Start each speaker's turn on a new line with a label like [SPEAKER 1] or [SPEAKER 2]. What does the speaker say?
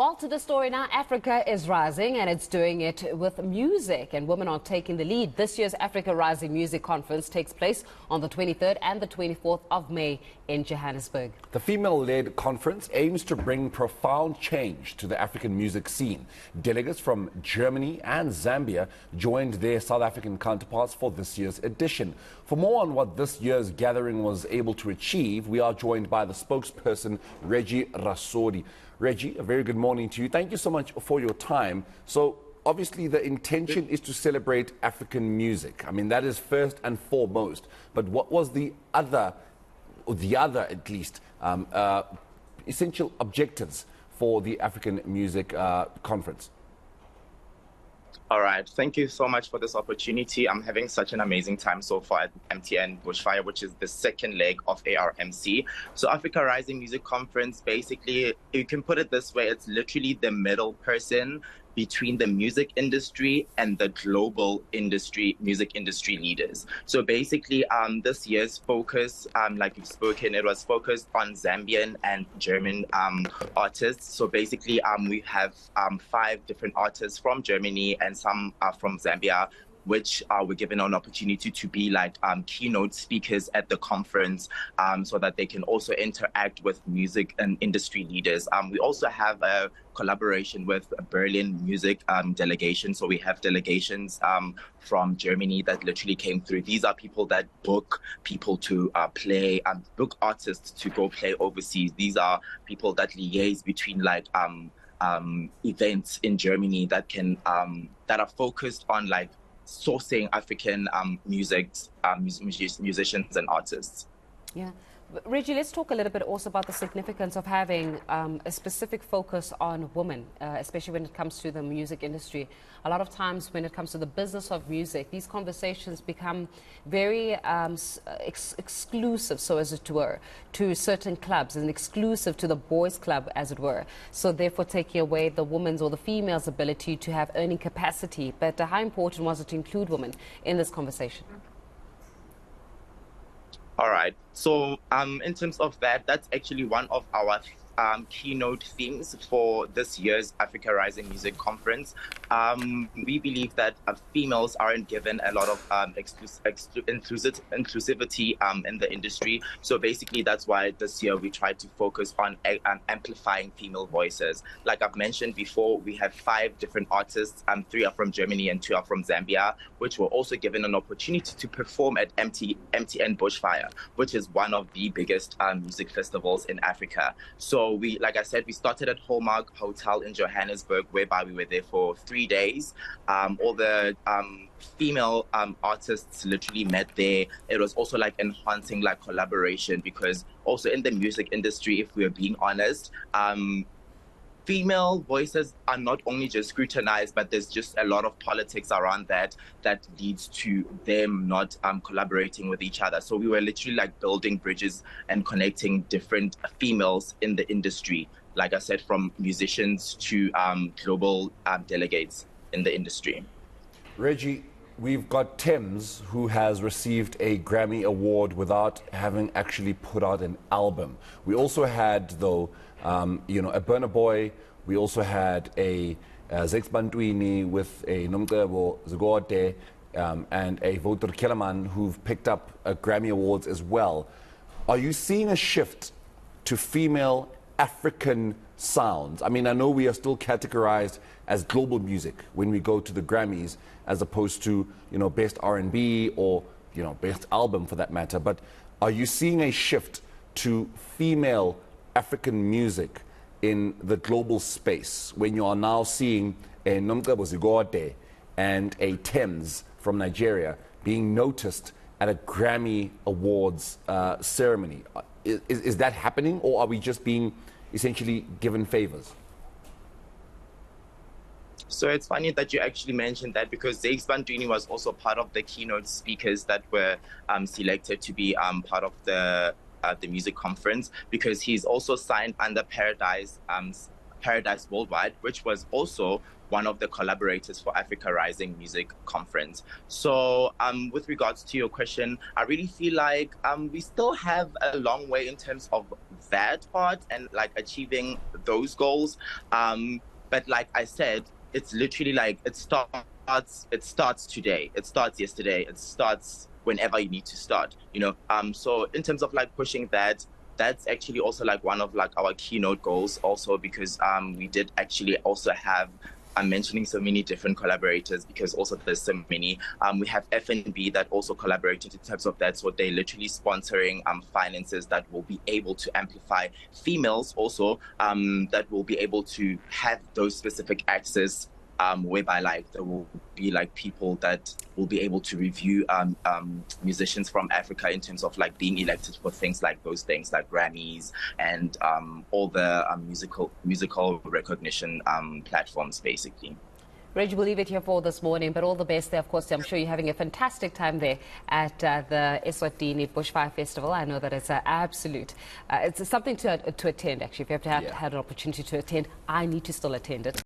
[SPEAKER 1] Well, to the story now, Africa is rising and it's doing it with music, and women are taking the lead. This year's Africa Rising Music Conference takes place on the 23rd and the 24th of May in Johannesburg.
[SPEAKER 2] The female-led conference aims to bring profound change to the African music scene. Delegates from Germany and Zambia joined their South African counterparts for this year's edition. For more on what this year's gathering was able to achieve, we are joined by the spokesperson, Reggie Rasodi. Reggie, a very good morning to you. Thank you so much for your time. So obviously the intention is to celebrate African music. I mean, that is first and foremost. But what was the other at least, essential objectives for the African Music Conference?
[SPEAKER 3] All right. Thank you so much for this opportunity. I'm having such an amazing time so far at MTN Bushfire, which is the second leg of ARMC. So Africa Rising Music Conference, basically, you can put it this way, it's literally the middle person between the music industry and the global music industry leaders. So basically, this year's focus, like you've spoken, it was focused on Zambian and German artists. So basically, we have 5 different artists from Germany and some are from Zambia, which were given an opportunity to be like keynote speakers at the conference, so that they can also interact with music and industry leaders. We also have a collaboration with a Berlin music delegation. So we have delegations from Germany that literally came through. These are people that book people to play, book artists to go play overseas. These are people that liaise between like events in Germany that can that are focused on like sourcing African musicians and artists.
[SPEAKER 1] Yeah. Reggie, let's talk a little bit also about the significance of having a specific focus on women, especially when it comes to the music industry. A lot of times when it comes to the business of music, these conversations become very exclusive, so as it were, to certain clubs, and exclusive to the boys' club, as it were. So therefore taking away the woman's or the female's ability to have earning capacity. But how important was it to include women in this conversation?
[SPEAKER 3] All right. So in terms of that, that's actually one of our keynote themes for this year's Africa Rising Music Conference. We believe that females aren't given a lot of inclusivity in the industry. So basically, that's why this year we tried to focus on amplifying female voices. Like I've mentioned before, we have 5 different artists, 3 are from Germany and 2 are from Zambia, which were also given an opportunity to perform at MTN Bushfire, which is one of the biggest music festivals in Africa. So we, like I said, we started at Hallmark Hotel in Johannesburg, whereby we were there for 3 days. All the female artists literally met there. It was also like enhancing like collaboration, because also in the music industry, if we're being honest, female voices are not only just scrutinized, but there's just a lot of politics around that leads to them not collaborating with each other. So we were literally like building bridges and connecting different females in the industry, like I said, from musicians to global delegates in the industry.
[SPEAKER 2] Reggie, we've got Thames, who has received a Grammy Award without having actually put out an album. We also had, though, a Burna Boy. We also had a Zex Bantwini with a Nomcebo Zagorte and a Voter Keleman, who've picked up Grammy Awards as well. Are you seeing a shift to female African sounds? I mean, I know we are still categorized as global music when we go to the Grammys, as opposed to, best R&B or, best album for that matter. But are you seeing a shift to female African music in the global space when you are now seeing a Nomcebo Zigode and a Thames from Nigeria being noticed at a Grammy Awards ceremony? Is that happening, or are we just being essentially given favors?
[SPEAKER 3] So it's funny that you actually mentioned that, because Zex Bantwini was also part of the keynote speakers that were selected to be part of the music conference, because he's also signed under Paradise Paradise Worldwide, which was also one of the collaborators for Africa Rising Music Conference. So with regards to your question, I really feel like we still have a long way in terms of that part and like achieving those goals. But like I said, it's literally like it starts today, it starts yesterday, it starts whenever you need to start, you know. So in terms of like pushing that, that's actually also like one of like our keynote goals also, because we did actually also have, I'm mentioning so many different collaborators because also there's so many. We have FNB that also collaborated in terms of that. So they're literally sponsoring finances that will be able to amplify females also, that will be able to have those specific access, whereby like there will be like people that will be able to review musicians from Africa in terms of like being elected for things like those things like Grammys and all the musical recognition platforms basically.
[SPEAKER 1] Reggie, we'll leave it here for this morning, but all the best there. Of course, I'm sure you're having a fantastic time there at the Eswatini Bushfire Festival. I know that it's an absolute, it's something to attend, actually. If you have had an opportunity to attend, I need to still attend it.